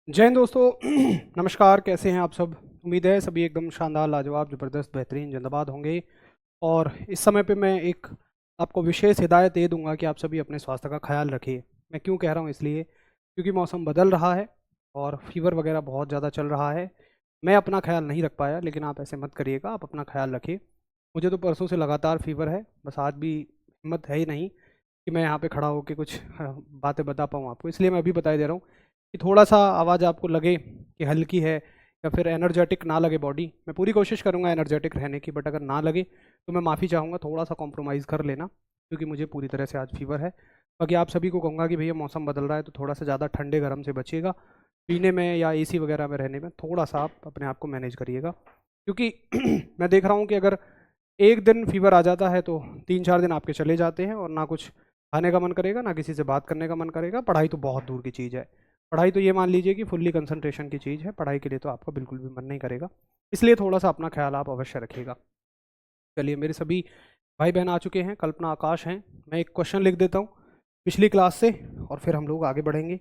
जय हिंद दोस्तों। नमस्कार, कैसे हैं आप सब। उम्मीद है सभी एकदम शानदार, लाजवाब, ज़बरदस्त, बेहतरीन, जिंदाबाद होंगे। और इस समय पे मैं एक आपको विशेष हिदायत दे दूंगा कि आप सभी अपने स्वास्थ्य का ख्याल रखिए। मैं क्यों कह रहा हूँ, इसलिए क्योंकि मौसम बदल रहा है और फीवर वगैरह बहुत ज़्यादा चल रहा है। मैं अपना ख्याल नहीं रख पाया, लेकिन आप ऐसे मत करिएगा, आप अपना ख्याल रखिए। मुझे तो परसों से लगातार फीवर है, बस आज भी हिम्मत है ही नहीं कि मैं यहाँ पे खड़ा होकर कुछ बातें बता पाऊँ आपको, इसलिए मैं अभी बता दे रहा हूँ कि थोड़ा सा आवाज़ आपको लगे कि हल्की है या फिर एनर्जेटिक ना लगे बॉडी। मैं पूरी कोशिश करूँगा एनर्जेटिक रहने की, बट अगर ना लगे तो मैं माफ़ी चाहूँगा, थोड़ा सा कॉम्प्रोमाइज़ कर लेना, क्योंकि मुझे पूरी तरह से आज फीवर है। बाकी आप सभी को कहूँगा कि भैया मौसम बदल रहा है तो थोड़ा सा ज़्यादा ठंडे गर्म से बचिएगा, पीने में या एसी वगैरह में रहने में थोड़ा सा आप अपने आप को मैनेज करिएगा। क्योंकि मैं देख रहा हूँ कि अगर एक दिन फीवर आ जाता है तो 3-4 दिन आपके चले जाते हैं और ना कुछ खाने का मन करेगा, ना किसी से बात करने का मन करेगा। पढ़ाई तो बहुत दूर की चीज़ है, पढ़ाई तो ये मान लीजिए कि फुल्ली कंसंट्रेशन की चीज़ है, पढ़ाई के लिए तो आपका बिल्कुल भी मन नहीं करेगा। इसलिए थोड़ा सा अपना ख्याल आप अवश्य रखिएगा। चलिए, मेरे सभी भाई बहन आ चुके हैं, कल्पना, आकाश हैं। मैं एक क्वेश्चन लिख देता हूँ पिछली क्लास से और फिर हम लोग आगे बढ़ेंगे।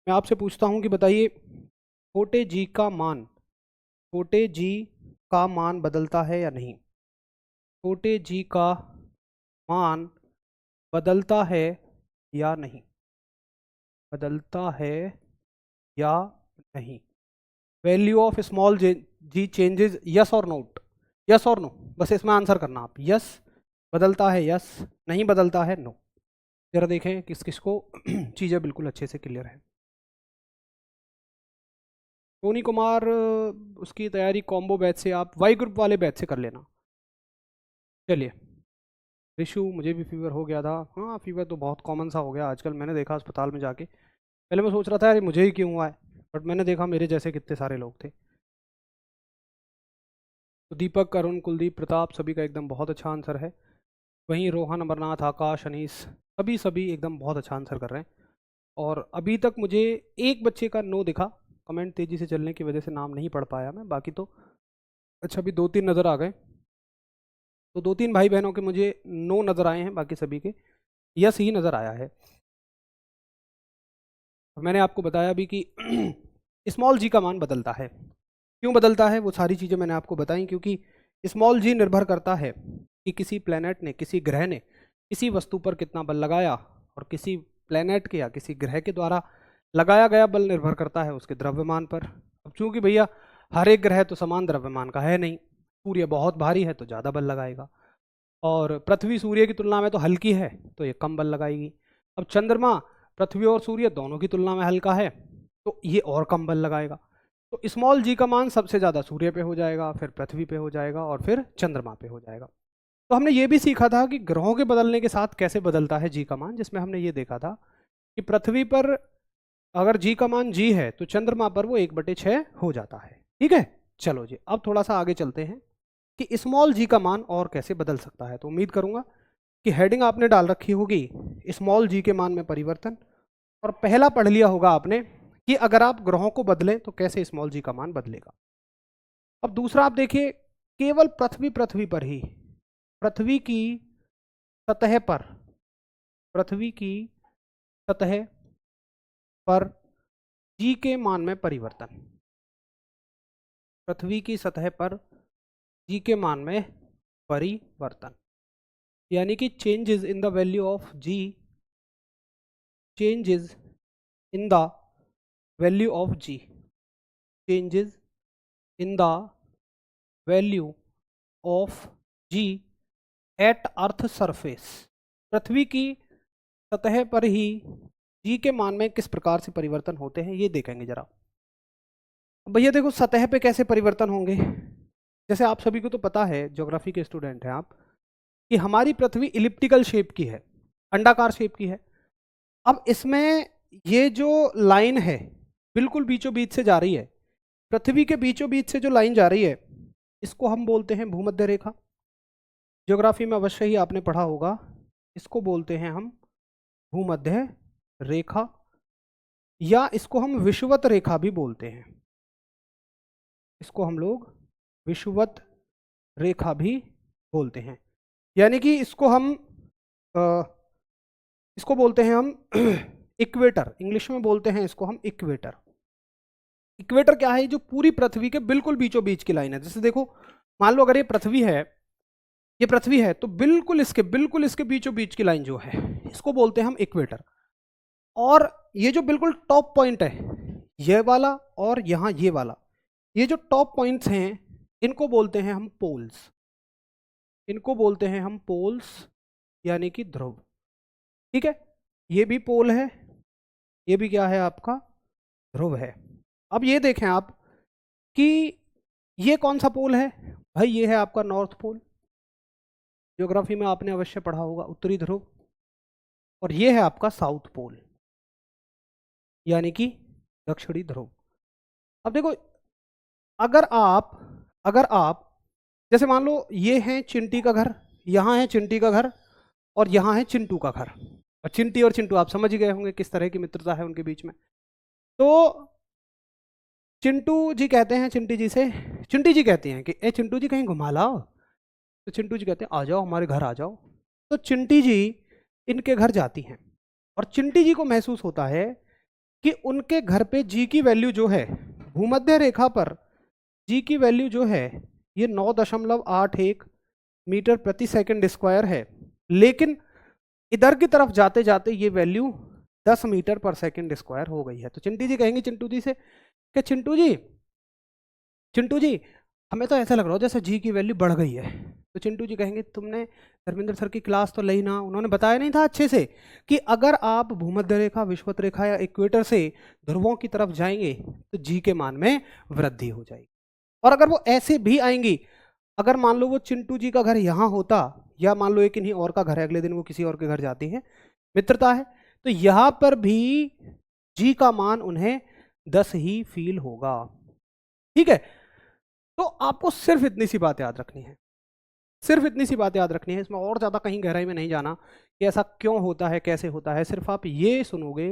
मैं आपसे पूछता हूँ कि बताइए, छोटे जी का मान, छोटे जी का मान बदलता है या नहीं। छोटे जी का मान बदलता है या नहीं, बदलता है या नहीं। Value of small G changes, yes or not, yes or no, बस इसमें आंसर करना आप। यस बदलता है, यस, नहीं बदलता है, नो। जरा देखें किस किस को चीज़ें बिल्कुल अच्छे से क्लियर है। टोनी कुमार, उसकी तैयारी कॉम्बो बैच से, आप वाई ग्रुप वाले बैच से कर लेना। चलिए, ऋषु, मुझे भी फीवर हो गया था। हाँ, फीवर तो बहुत कॉमन सा हो गया आजकल, मैंने देखा अस्पताल में जाके। पहले मैं सोच रहा था यार ये मुझे ही क्यों हुआ है, बट मैंने देखा मेरे जैसे कितने सारे लोग थे। तो दीपक, अरुण, कुलदीप, प्रताप, सभी का एकदम बहुत अच्छा आंसर है। वहीं रोहन, अमरनाथ, आकाश, अनीस, सभी सभी एकदम बहुत अच्छा आंसर कर रहे हैं। और अभी तक मुझे एक बच्चे का नो दिखा, कमेंट तेज़ी से चलने की वजह से नाम नहीं पढ़ पाया मैं, बाकी तो अच्छा अभी 2-3 नज़र आ गए। तो 2-3 भाई बहनों के मुझे नो नज़र आए हैं, बाकी सभी के यस ही नज़र आया है। और मैंने आपको बताया भी कि स्मॉल जी का मान बदलता है। क्यों बदलता है, वो सारी चीज़ें मैंने आपको बताई, क्योंकि स्मॉल जी निर्भर करता है कि किसी प्लेनेट ने, किसी ग्रह ने किसी वस्तु पर कितना बल लगाया, और किसी प्लेनेट के या किसी ग्रह के द्वारा लगाया गया बल निर्भर करता है उसके द्रव्यमान पर। अब चूंकि भैया हर एक ग्रह तो समान द्रव्यमान का है नहीं, सूर्य बहुत भारी है तो ज़्यादा बल लगाएगा, और पृथ्वी सूर्य की तुलना में तो हल्की है तो ये कम बल लगाएगी। अब चंद्रमा पृथ्वी और सूर्य दोनों की तुलना में हल्का है तो ये और कम बल लगाएगा। तो स्मॉल जी का मान सबसे ज़्यादा सूर्य पे हो जाएगा, फिर पृथ्वी पे हो जाएगा और फिर चंद्रमा पे हो जाएगा। तो हमने ये भी सीखा था कि ग्रहों के बदलने के साथ कैसे बदलता है जी का मान, जिसमें हमने ये देखा था कि पृथ्वी पर अगर जी का मान जी है तो चंद्रमा पर वो 1/6 हो जाता है। ठीक है, चलो जी, अब थोड़ा सा आगे चलते हैं कि स्मॉल जी का मान और कैसे बदल सकता है। तो उम्मीद करूंगा कि हेडिंग आपने डाल रखी होगी स्मॉल जी के मान में परिवर्तन, और पहला पढ़ लिया होगा आपने कि अगर आप ग्रहों को बदलें तो कैसे स्मॉल जी का मान बदलेगा। अब दूसरा आप देखिए, केवल पृथ्वी, पृथ्वी पर ही, पृथ्वी की सतह पर, पृथ्वी की सतह पर जी के मान में परिवर्तन, पृथ्वी की सतह पर जी के मान में परिवर्तन, यानी कि changes in the value of G, changes in the value of G, changes in the value of G at earth surface. पृथ्वी की सतह पर ही जी के मान में किस प्रकार से परिवर्तन होते हैं ये देखेंगे जरा। भैया देखो, सतह पे कैसे परिवर्तन होंगे, जैसे आप सभी को तो पता है, ज्योग्राफी के स्टूडेंट हैं आप, कि हमारी पृथ्वी इलिप्टिकल शेप की है, अंडाकार शेप की है। अब इसमें ये जो लाइन है बिल्कुल बीचों बीच से जा रही है, पृथ्वी के बीचों बीच से जो लाइन जा रही है इसको हम बोलते हैं भूमध्य रेखा। ज्योग्राफी में अवश्य ही आपने पढ़ा होगा, इसको बोलते हैं हम भूमध्य रेखा, या इसको हम विषुवत रेखा भी बोलते हैं, इसको हम लोग विषुवत रेखा भी बोलते हैं। यानी कि इसको हम अ, इसको बोलते हैं हम इक्वेटर, इंग्लिश में बोलते हैं इसको हम इक्वेटर। इक्वेटर क्या है? जो पूरी पृथ्वी के बिल्कुल बीचों बीच की लाइन है। जैसे देखो, मान लो अगर ये पृथ्वी है, ये पृथ्वी है, तो बिल्कुल इसके बीचों बीच की लाइन जो है, इसको बोलते हैं हम इक्वेटर। और ये जो बिल्कुल टॉप पॉइंट है, ये वाला और यहाँ ये वाला, ये जो टॉप पॉइंट्स हैं, इनको बोलते हैं हम पोल्स। इनको बोलते हैं हम पोल्स, यानी कि ध्रुव। ठीक है, ये भी पोल है, ये भी क्या है आपका? ध्रुव है। अब ये देखें आप कि ये कौन सा पोल है? भाई ये है आपका नॉर्थ पोल, ज्योग्राफी में आपने अवश्य पढ़ा होगा, उत्तरी ध्रुव। और ये है आपका साउथ पोल, यानी कि दक्षिणी ध्रुव। अब देखो, अगर आप जैसे मान लो ये है चिंटी का घर, यहाँ है चिंटी का घर, और यहाँ है चिंटू का घर। और चिंटी और चिंटू आप समझ ही गए होंगे किस तरह की मित्रता है उनके बीच में। तो चिंटू जी कहते हैं चिंटी जी से, चिंटी जी कहती हैं कि ए चिंटू जी कहीं घुमा लाओ। तो चिंटू जी कहते हैं आ जाओ हमारे घर आ जाओ। तो चिंटी जी इनके घर जाती हैं, और चिंटी जी को महसूस होता है कि उनके घर पे जी की वैल्यू जो है, भूमध्य रेखा पर जी की वैल्यू जो है ये 9.81 मीटर प्रति सेकंड स्क्वायर है, लेकिन इधर की तरफ जाते जाते ये वैल्यू 10 मीटर पर सेकंड स्क्वायर हो गई है। तो चिंटी जी कहेंगे चिंटू जी से कि चिंटू जी हमें तो ऐसा लग रहा हो जैसे जी की वैल्यू बढ़ गई है। तो चिंटू जी कहेंगे तुमने धर्मेंद्र सर की क्लास तो ली ना, उन्होंने बताया नहीं था अच्छे से कि अगर आप भूमध्य रेखा, विषुवत रेखा या इक्वेटर से ध्रुवों की तरफ जाएंगे तो जी के मान में वृद्धि हो जाएगी। और अगर वो ऐसे भी आएंगी, अगर मान लो वो चिंटू जी का घर यहाँ होता, या मान लो एक इन्हीं और का घर है, अगले दिन वो किसी और के घर जाती है, मित्रता है, तो यहाँ पर भी जी का मान उन्हें 10 ही फील होगा। ठीक है, तो आपको सिर्फ इतनी सी बात याद रखनी है, सिर्फ इतनी सी बात याद रखनी है, इसमें और ज़्यादा कहीं गहराई में नहीं जाना कि ऐसा क्यों होता है, कैसे होता है। सिर्फ आप ये सुनोगे,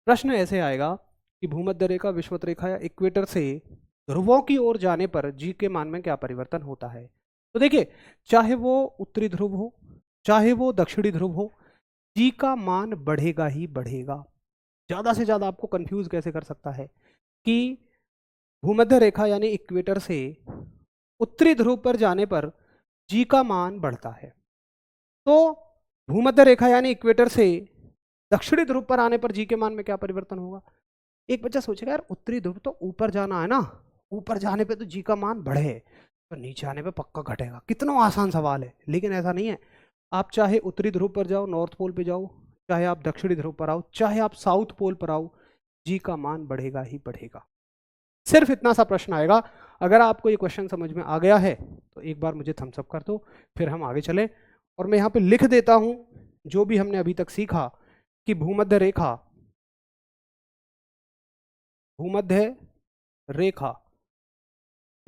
प्रश्न ऐसे आएगा कि भूमध्य रेखा, विषुवत रेखा या इक्वेटर से ध्रुवों की ओर जाने पर जी के मान में क्या परिवर्तन होता है। तो देखिए, चाहे वो उत्तरी ध्रुव हो, चाहे वो दक्षिणी ध्रुव हो, जी का मान बढ़ेगा ही बढ़ेगा। ज़्यादा से ज़्यादा आपको कंफ्यूज कैसे कर सकता है कि भूमध्य रेखा यानी इक्वेटर से उत्तरी ध्रुव पर जाने पर जी का मान बढ़ता है, तो भूमध्य रेखा यानी इक्वेटर से दक्षिणी ध्रुव पर आने पर जी के मान में क्या परिवर्तन होगा। एक बच्चा सोचेगा यार उत्तरी ध्रुव तो ऊपर जाना है ना, ऊपर जाने पे तो जी का मान बढ़े, तो नीचे आने पे पक्का घटेगा। कितना आसान सवाल है, लेकिन ऐसा नहीं है। आप चाहे उत्तरी ध्रुव पर जाओ, नॉर्थ पोल पे जाओ, चाहे आप दक्षिणी ध्रुव पर आओ, चाहे आप साउथ पोल पर आओ, जी का मान बढ़ेगा ही बढ़ेगा। सिर्फ इतना सा प्रश्न आएगा। अगर आपको ये क्वेश्चन समझ में आ गया है तो एक बार मुझे थम्स अप कर दो, फिर हम आगे चलें। और मैं यहाँ पे लिख देता हूँ जो भी हमने अभी तक सीखा कि भूमध्य रेखा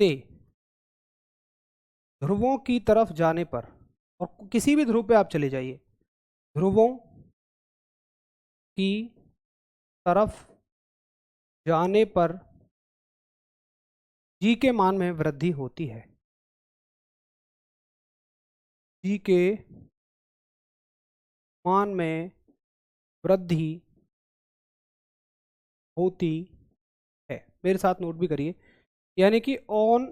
से ध्रुवों की तरफ जाने पर, और किसी भी ध्रुव पे आप चले जाइए, ध्रुवों की तरफ जाने पर जी के मान में वृद्धि होती है। जी के मान में वृद्धि होती है। मेरे साथ नोट भी करिए, यानी कि on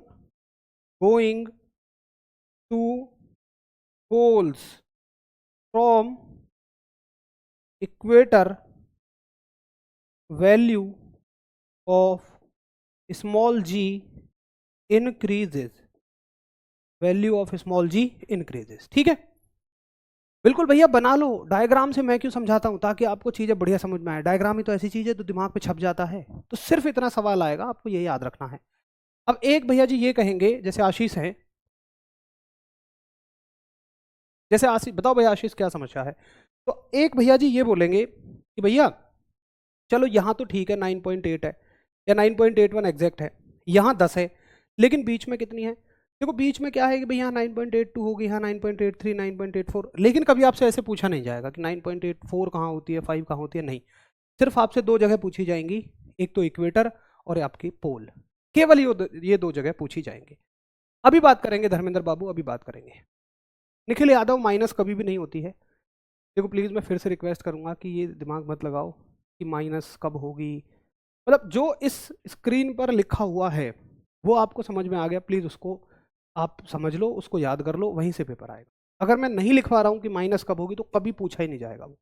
going to poles from equator, value of small G increases, value of small G increases. ठीक है, बिल्कुल भैया बना लो डायग्राम से। मैं क्यों समझाता हूं, ताकि आपको चीजें बढ़िया समझ में आए। डायग्राम ही तो ऐसी चीज है तो दिमाग पे छप जाता है। तो सिर्फ इतना सवाल आएगा, आपको ये याद रखना है। अब एक भैया जी ये कहेंगे, जैसे आशीष है, जैसे आशीष, बताओ भैया आशीष क्या समस्या है। तो एक भैया जी ये बोलेंगे कि भैया चलो यहाँ तो ठीक है 9.8 है या 9.81 एग्जैक्ट है, यहाँ 10 है, लेकिन बीच में कितनी है। देखो बीच में क्या है कि भाई यहाँ 9.82 होगी, यहाँ 9.83, 9.84, लेकिन कभी आपसे ऐसे पूछा नहीं जाएगा कि 9.84 कहाँ होती है, 5 कहाँ होती है, नहीं। सिर्फ आपसे दो जगह पूछी जाएंगी, एक तो इक्वेटर और आपकी पोल, केवल ये दो जगह पूछी जाएंगी। अभी बात करेंगे धर्मेंद्र बाबू, अभी बात करेंगे। निखिल यादव, माइनस कभी भी नहीं होती है। देखो प्लीज़ मैं फिर से रिक्वेस्ट करूंगा कि ये दिमाग मत लगाओ कि माइनस कब होगी, मतलब जो इस स्क्रीन पर लिखा हुआ है वो आपको समझ में आ गया, प्लीज़ उसको आप समझ लो, उसको याद कर लो, वहीं से पेपर आएगा। अगर मैं नहीं लिखवा रहा हूँ कि माइनस कब होगी तो कभी पूछा ही नहीं जाएगा वो।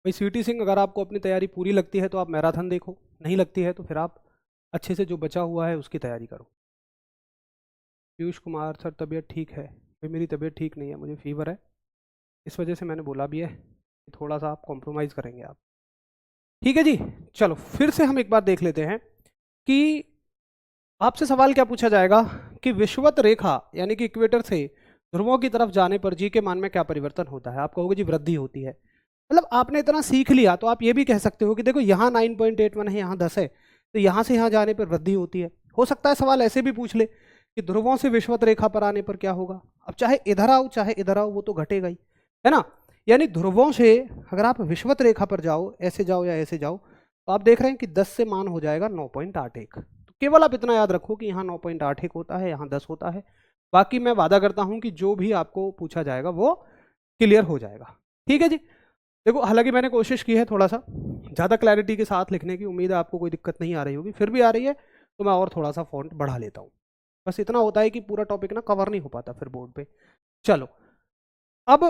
भाई सीटी सिंह, अगर आपको अपनी तैयारी पूरी लगती है तो आप मैराथन देखो, नहीं लगती है तो फिर आप अच्छे से जो बचा हुआ है उसकी तैयारी करो। पीयूष कुमार सर, तबीयत ठीक है? भाई मेरी तबीयत ठीक नहीं है, मुझे फीवर है, इस वजह से मैंने बोला भी है कि थोड़ा सा आप कॉम्प्रोमाइज़ करेंगे आप। ठीक है जी। चलो फिर से हम एक बार देख लेते हैं कि आपसे सवाल क्या पूछा जाएगा कि विषुवत रेखा यानी कि इक्वेटर से ध्रुवों की तरफ जाने पर जी के मान में क्या परिवर्तन होता है? आप कहोगे जी वृद्धि होती है। मतलब आपने इतना सीख लिया तो आप ये भी कह सकते हो कि देखो यहाँ 9.81 है, यहाँ 10 है, तो यहाँ से यहाँ जाने पर वृद्धि होती है। हो सकता है सवाल ऐसे भी पूछ ले कि ध्रुवों से विषुवत रेखा पर आने पर क्या होगा। अब चाहे इधर आओ चाहे इधर आओ वो तो घटेगा ही, है ना। यानी ध्रुवों से अगर आप विषुवत रेखा पर जाओ, ऐसे जाओ या ऐसे जाओ, तो आप देख रहे हैं कि 10 से मान हो जाएगा 9.81। तो केवल आप इतना याद रखो कि यहाँ 9.81 होता है, यहाँ 10 होता है। बाकी मैं वादा करता हूँ कि जो भी आपको पूछा जाएगा वो क्लियर हो जाएगा। ठीक है जी। देखो हालांकि मैंने कोशिश की है थोड़ा सा ज़्यादा क्लैरिटी के साथ लिखने की, उम्मीद है आपको कोई दिक्कत नहीं आ रही होगी, फिर भी आ रही है तो मैं और थोड़ा सा फॉन्ट बढ़ा लेता हूँ। बस इतना होता है कि पूरा टॉपिक ना कवर नहीं हो पाता फिर बोर्ड पे। चलो अब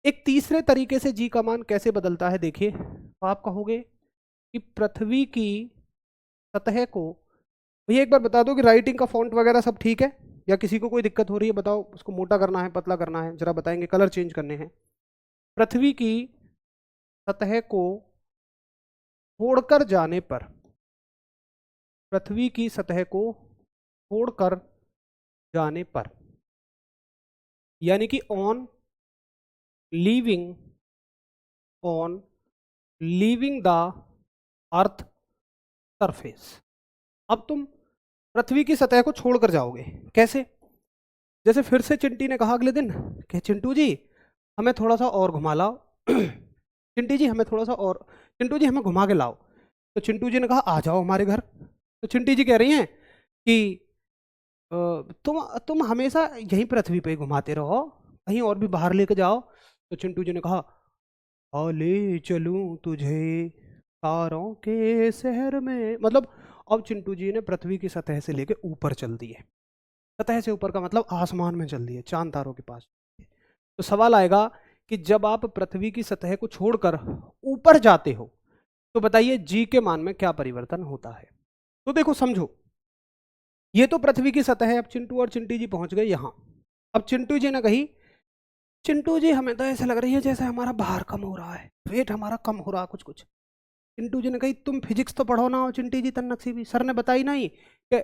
एक तीसरे तरीके से जी का मान कैसे बदलता है देखिए। तो आप कहोगे कि पृथ्वी की सतह को, भैया एक बार बता दो कि राइटिंग का फॉन्ट वगैरह सब ठीक है या किसी को कोई दिक्कत हो रही है? बताओ, उसको मोटा करना है पतला करना है जरा बताएंगे, कलर चेंज करने हैं। पृथ्वी की सतह को छोड़कर जाने पर, पृथ्वी की सतह को छोड़कर जाने पर, यानी कि leaving on leaving the earth surface. अब तुम पृथ्वी की सतह को छोड़कर जाओगे कैसे? जैसे फिर से चिंटी ने कहा अगले दिन कि चिंटू जी हमें थोड़ा सा और घुमा लाओ चिंटी जी हमें थोड़ा सा और, चिंटू जी हमें घुमा के लाओ। तो चिंटू जी ने कहा आ जाओ हमारे घर। तो चिंटी जी कह रही हैं कि अ, तुम हमेशा यहीं पृथ्वी पे घुमाते रहो, कहीं और भी बाहर लेके जाओ। तो चिंटू जी ने कहा आ ले चलूं तुझे तारों के शहर में। मतलब अब चिंटू जी ने पृथ्वी की सतह से लेके ऊपर चल दिए। सतह से ऊपर का मतलब आसमान में चल दिए, चांद तारों के पास। तो सवाल आएगा कि जब आप पृथ्वी की सतह को छोड़कर ऊपर जाते हो तो बताइए जी के मान में क्या परिवर्तन होता है? तो देखो समझो, ये तो पृथ्वी की सतह है। अब चिंटू और चिंटी जी पहुंच गए यहां। अब चिंटू जी ने कही चिंटू जी हमें तो ऐसा लग रही है जैसे हमारा भार कम हो रहा है, वेट हमारा कम हो रहा कुछ कुछ। चिंटू जी ने कही तुम फिजिक्स तो पढ़ो ना हो चिंटी जी, तन्नक्सी भी सर ने बताई नहीं कि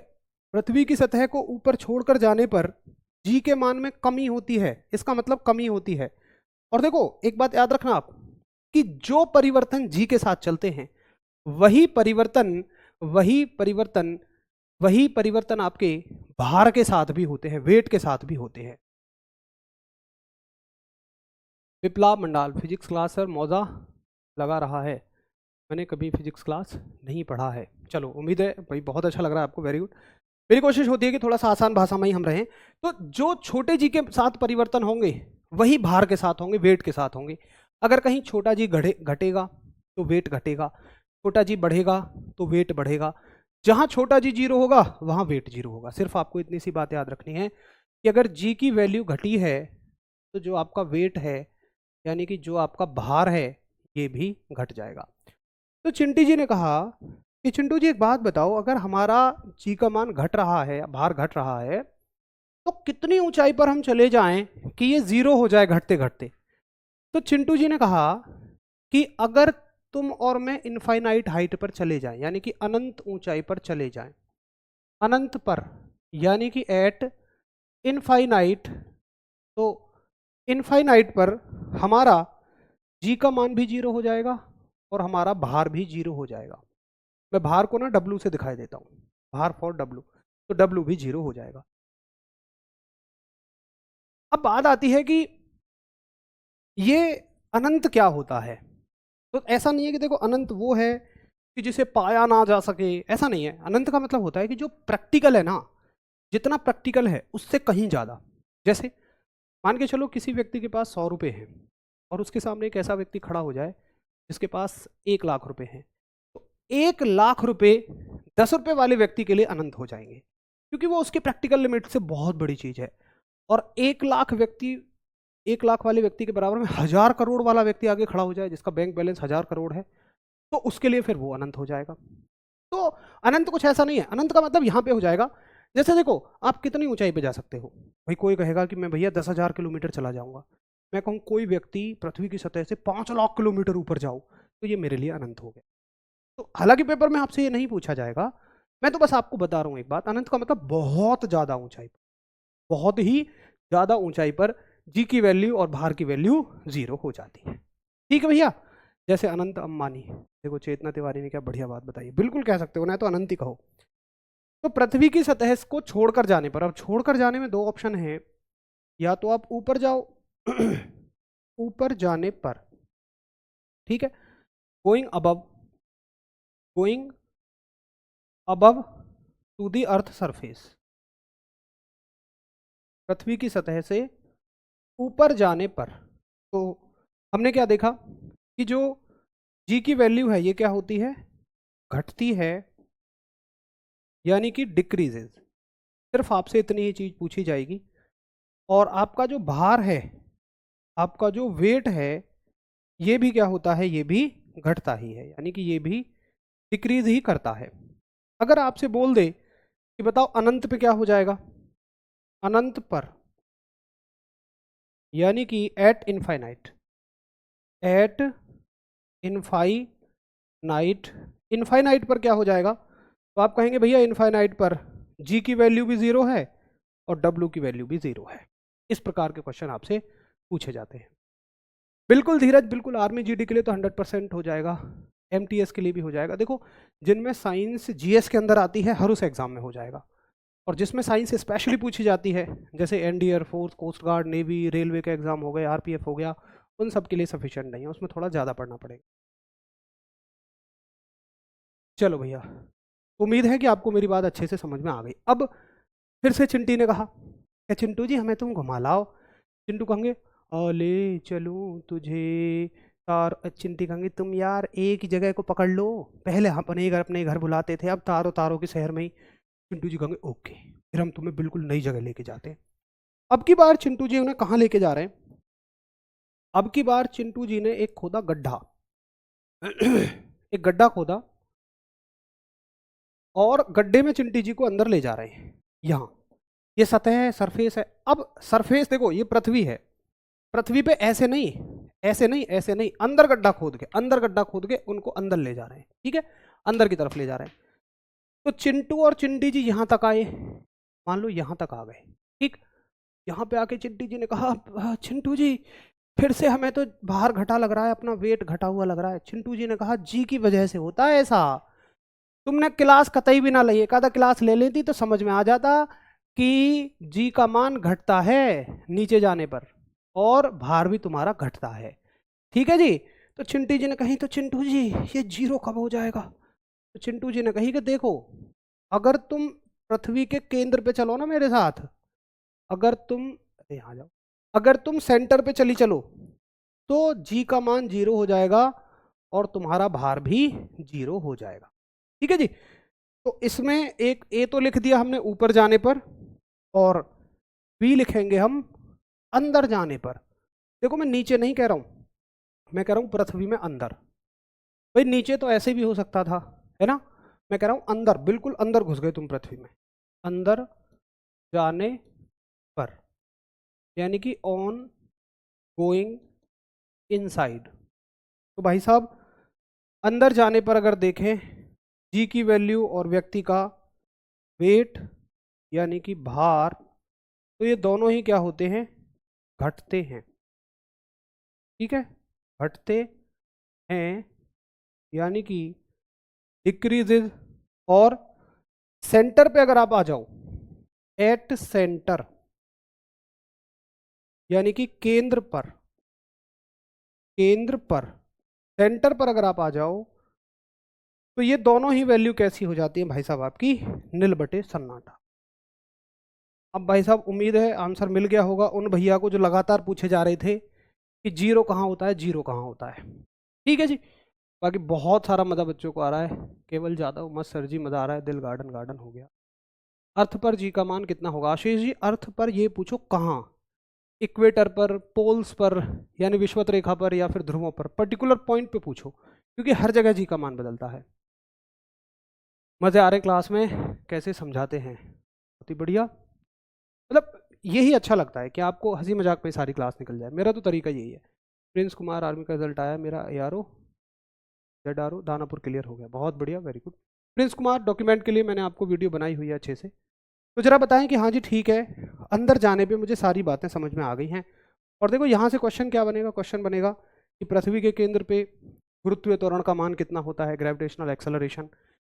पृथ्वी की सतह को ऊपर छोड़कर जाने पर जी के मान में कमी होती है, इसका मतलब कमी होती है। और देखो एक बात याद रखना आप कि जो परिवर्तन जी के साथ चलते हैं वही परिवर्तन वही परिवर्तन वही परिवर्तन आपके भार के साथ भी होते हैं, वेट के साथ भी होते हैं। विप्लव मंडाल, फिजिक्स क्लास सर मौजा लगा रहा है, मैंने कभी फिजिक्स क्लास नहीं पढ़ा है। चलो उम्मीद है भाई बहुत अच्छा लग रहा है आपको, वेरी गुड। मेरी कोशिश होती है कि थोड़ा सा आसान भाषा में ही हम रहें। तो जो छोटे जी के साथ परिवर्तन होंगे वही भार के साथ होंगे, वेट के साथ होंगे। अगर कहीं छोटा जी घटेगा तो वेट घटेगा, छोटा जी बढ़ेगा तो वेट बढ़ेगा। जहां छोटा जी जीरो होगा वहां वेट जीरो होगा। सिर्फ आपको इतनी सी बात याद रखनी है कि अगर जी की वैल्यू घटी है तो जो आपका वेट है यानी कि जो आपका भार है ये भी घट जाएगा। तो चिंटी जी ने कहा कि चिंटू जी एक बात बताओ, अगर हमारा जी का मान घट रहा है, भार घट रहा है, तो कितनी ऊंचाई पर हम चले जाएं कि ये जीरो हो जाए घटते घटते? तो चिंटू जी ने कहा कि अगर तुम और मैं इनफाइनाइट हाइट पर चले जाएं, यानी कि अनंत ऊंचाई पर चले जाएं, अनंत पर, यानी कि एट इनफाइनाइट, तो इनफाइनाइट पर हमारा जी का मान भी जीरो हो जाएगा और हमारा भार भी जीरो हो जाएगा। मैं भार को ना डब्लू से दिखाई देता हूँ, भार फॉर डब्लू, तो डब्लू भी जीरो हो जाएगा। अब बात आती है कि ये अनंत क्या होता है? तो ऐसा नहीं है कि देखो अनंत वो है कि जिसे पाया ना जा सके, ऐसा नहीं है। अनंत का मतलब होता है कि जो प्रैक्टिकल है ना, जितना प्रैक्टिकल है उससे कहीं ज़्यादा। जैसे मान के चलो किसी व्यक्ति के पास 100 रुपये हैं और उसके सामने एक ऐसा व्यक्ति खड़ा हो जाए जिसके पास 1 लाख रुपये हैं, तो 1 लाख रुपये 10 रुपये वाले व्यक्ति के लिए अनंत हो जाएंगे, क्योंकि वो उसके प्रैक्टिकल लिमिट से बहुत बड़ी चीज़ है। और 1 लाख वाले व्यक्ति के बराबर में 1000 करोड़ वाला व्यक्ति आगे खड़ा हो जाए जिसका बैंक बैलेंस 1000 करोड़ है, तो उसके लिए फिर वो अनंत हो जाएगा। तो अनंत कुछ ऐसा नहीं है, अनंत का मतलब यहाँ पे हो जाएगा, जैसे देखो आप कितनी ऊंचाई पे जा सकते हो। भाई कोई कहेगा कि मैं भैया 10,000 किलोमीटर चला जाऊंगा, मैं कहूँ कोई व्यक्ति पृथ्वी की सतह से 5 लाख किलोमीटर ऊपर जाओ, तो ये मेरे लिए अनंत हो गया। तो हालांकि पेपर में आपसे ये नहीं पूछा जाएगा, मैं तो बस आपको बता रहा हूँ एक बात, अनंत का मतलब बहुत ज़्यादा ऊंचाई पर, बहुत ही ज़्यादा ऊंचाई पर जी की वैल्यू और भार की वैल्यू 0 हो जाती है। ठीक है भैया, जैसे अनंत अंबानी, देखो चेतना तिवारी ने क्या बढ़िया बात बताई, बिल्कुल कह सकते हो ना, तो अनंत ही कहो। तो पृथ्वी की सतह को छोड़कर जाने पर, अब छोड़कर जाने में 2 ऑप्शन है, या तो आप ऊपर जाओ ऊपर जाने पर, ठीक है, going above to the earth surface, पृथ्वी की सतह से ऊपर जाने पर, तो हमने क्या देखा कि जो जी की वैल्यू है ये क्या होती है, घटती है, यानी कि डिक्रीजेज। सिर्फ आपसे इतनी ही चीज पूछी जाएगी, और आपका जो भार है, आपका जो वेट है, ये भी क्या होता है, ये भी घटता ही है, यानी कि ये भी डिक्रीज ही करता है। अगर आपसे बोल दे कि बताओ अनंत पे क्या हो जाएगा, अनंत पर, यानी कि एट इनफाइनाइट, इनफाइनाइट पर क्या हो जाएगा, तो आप कहेंगे भैया इनफाइनाइट पर जी की वैल्यू भी 0 है और डब्ल्यू की वैल्यू भी 0 है। इस प्रकार के क्वेश्चन आपसे पूछे जाते हैं। बिल्कुल धीरज, बिल्कुल आर्मी जीडी के लिए तो 100% हो जाएगा, एमटीएस के लिए भी हो जाएगा। देखो जिनमें साइंस जीएस के अंदर आती है हर उस एग्जाम में हो जाएगा, और जिसमें साइंस स्पेशली पूछी जाती है, जैसे ND, air force, coast guard, navy, railway का एग्जाम हो गया, आरपीएफ हो गया, उन सब के लिए सफिशिएंट नहीं है, उसमें थोड़ा ज़्यादा पढ़ना पड़ेगा। चलो भैया, उम्मीद है कि आपको मेरी बात अच्छे से समझ में आ गई। अब फिर से चिंटी ने कहा कि चिंटू जी हमें तुम घुमा लाओ। चिंटू कहेंगे ले चलूं तुझे तार, चिंटी कहेंगे तुम यार एक ही जगह को पकड़ लो, पहले हम अपने घर बुलाते थे, अब तारों तारों के शहर में ही। चिंटू जी कहेंगे ओके, फिर हम तुम्हें बिल्कुल नई जगह लेके जाते हैं। अब की बार चिंटू जी उन्हें कहाँ लेके जा रहे हैं, अब की बार चिंटू जी ने एक खोदा गड्ढा एक गड्ढा खोदा, और गड्ढे में चिंटी जी को अंदर ले जा रहे हैं। यहाँ ये सतह है, सरफेस है। अब सरफेस देखो, ये पृथ्वी है, पृथ्वी पे ऐसे नहीं, ऐसे नहीं, ऐसे नहीं, अंदर गड्ढा खोद के, अंदर गड्ढा खोद के उनको अंदर ले जा रहे हैं, ठीक है, अंदर की तरफ ले जा रहे हैं। तो चिंटू और चिंटी जी यहाँ तक आए, मान लो यहाँ तक आ गए, ठीक। यहाँ पे आके चिंटी जी ने कहा चिंटू जी फिर से हमें तो भार घटा लग रहा है, अपना वेट घटा हुआ लग रहा है। चिंटू जी ने कहा जी की वजह से होता है ऐसा, तुमने क्लास कतई भी ना ली, एक आधा क्लास ले लेती तो समझ में आ जाता कि जी का मान घटता है नीचे जाने पर, और भार भी तुम्हारा घटता है, ठीक है जी। तो चिंटू जी ने कही तो चिंटू जी ये 0 कब हो जाएगा, तो चिंटू जी ने कही कि देखो अगर तुम पृथ्वी के केंद्र पे चलो ना मेरे साथ, अगर तुम यहाँ जाओ, अगर तुम सेंटर पे चली चलो तो जी का मान 0 हो जाएगा और तुम्हारा भार भी 0 हो जाएगा, ठीक है जी। तो इसमें एक ए तो लिख दिया हमने ऊपर जाने पर, और बी लिखेंगे हम अंदर जाने पर। देखो मैं नीचे नहीं कह रहा हूं, मैं कह रहा हूं पृथ्वी में अंदर। भाई नीचे तो ऐसे भी हो सकता था, है ना, मैं कह रहा हूं अंदर, बिल्कुल अंदर घुस गए तुम पृथ्वी में, अंदर जाने पर, यानी कि ऑन गोइंग इनसाइड। तो भाई साहब अंदर जाने पर अगर देखें जी की वैल्यू और व्यक्ति का वेट यानी कि भार, तो ये दोनों ही क्या होते हैं, घटते हैं, ठीक है, घटते हैं, यानी कि डिक्रीजेज। और सेंटर पे अगर आप आ जाओ, एट सेंटर यानी कि केंद्र पर, केंद्र पर, सेंटर पर अगर आप आ जाओ तो ये दोनों ही वैल्यू कैसी हो जाती है भाई साहब, आपकी नील बटे सन्नाटा। अब भाई साहब उम्मीद है आंसर मिल गया होगा उन भैया को जो लगातार पूछे जा रहे थे कि जीरो कहाँ होता है, जीरो कहाँ होता है। ठीक है जी। बाकी बहुत सारा मज़ा बच्चों को आ रहा है। केवल जादव मस्त सर जी, मज़ा आ रहा है, दिल गार्डन गार्डन हो गया। अर्थ पर जी का मान कितना होगा आशीष जी? अर्थ पर ये पूछो कहाँ, इक्वेटर पर, पोल्स पर, यानी विषुवत रेखा पर, या फिर ध्रुवों पर, पर्टिकुलर पॉइंट पे पूछो, क्योंकि हर जगह जी का मान बदलता है। मज़े आ रहे क्लास में, कैसे समझाते हैं, बहुत ही बढ़िया। मतलब यही अच्छा लगता है कि आपको हंसी मजाक में सारी क्लास निकल जाए, मेरा तो तरीका यही है। प्रिंस कुमार आर्मी का रिजल्ट आया, मेरा ARO ZRO दानापुर क्लियर हो गया, बहुत बढ़िया, very good. Prince Kumar document के लिए मैंने आपको वीडियो बनाई हुई है अच्छे से, तो जरा बताएं कि हाँ जी ठीक है। अंदर जाने पे मुझे सारी बातें समझ में आ गई हैं। और देखो यहाँ से क्वेश्चन क्या बनेगा, क्वेश्चन बनेगा कि पृथ्वी के केंद्र पे गुरुत्वीय त्वरण का मान कितना होता है, ग्रेविटेशनल एक्सेलरेशन।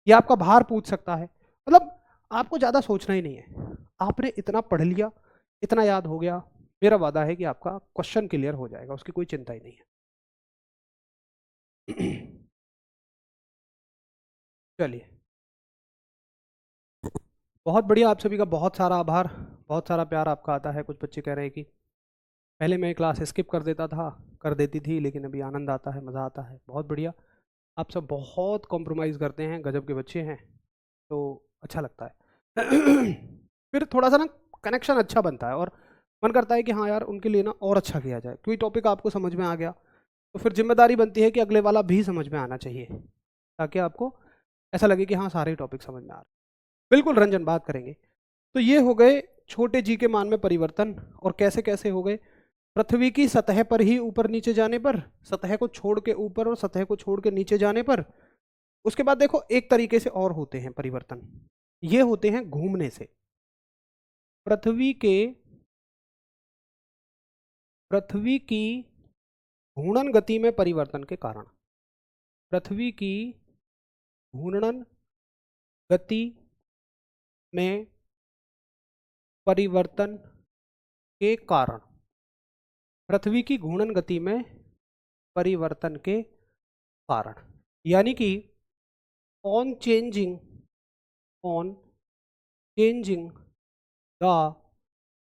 ये आपका भार पूछ सकता है। मतलब आपको ज़्यादा सोचना ही नहीं है, आपने इतना पढ़ लिया, इतना याद हो गया, मेरा वादा है कि आपका क्वेश्चन क्लियर हो जाएगा, उसकी कोई चिंता ही नहीं है। चलिए, बहुत बढ़िया, आप सभी का बहुत सारा आभार, बहुत सारा प्यार आपका आता है। कुछ बच्चे कह रहे हैं कि पहले मैं क्लास स्किप कर देता था, कर देती थी, लेकिन अभी आनंद आता है, मज़ा आता है, बहुत बढ़िया। आप सब बहुत कॉम्प्रोमाइज़ करते हैं, गजब के बच्चे हैं, तो अच्छा लगता है। फिर थोड़ा सा ना कनेक्शन अच्छा बनता है और मन करता है कि हाँ यार उनके लिए ना और अच्छा किया जाए, क्योंकि टॉपिक आपको समझ में आ गया तो फिर जिम्मेदारी बनती है कि अगले वाला भी समझ में आना चाहिए, ताकि आपको ऐसा लगे कि हाँ सारे टॉपिक समझ में आ रहे हैं। बिल्कुल रंजन, बात करेंगे। तो ये हो गए छोटे जी के मान में परिवर्तन, और कैसे कैसे हो गए। पृथ्वी की सतह पर ही ऊपर नीचे जाने पर, सतह को छोड़ के ऊपर और सतह को छोड़ के नीचे जाने पर। उसके बाद देखो एक तरीके से और होते हैं परिवर्तन, ये होते हैं घूमने से। पृथ्वी की घूर्णन गति में परिवर्तन के कारण, पृथ्वी की घूर्णन गति में परिवर्तन के कारण, पृथ्वी की घूर्णन गति में परिवर्तन के कारण, यानी कि on changing the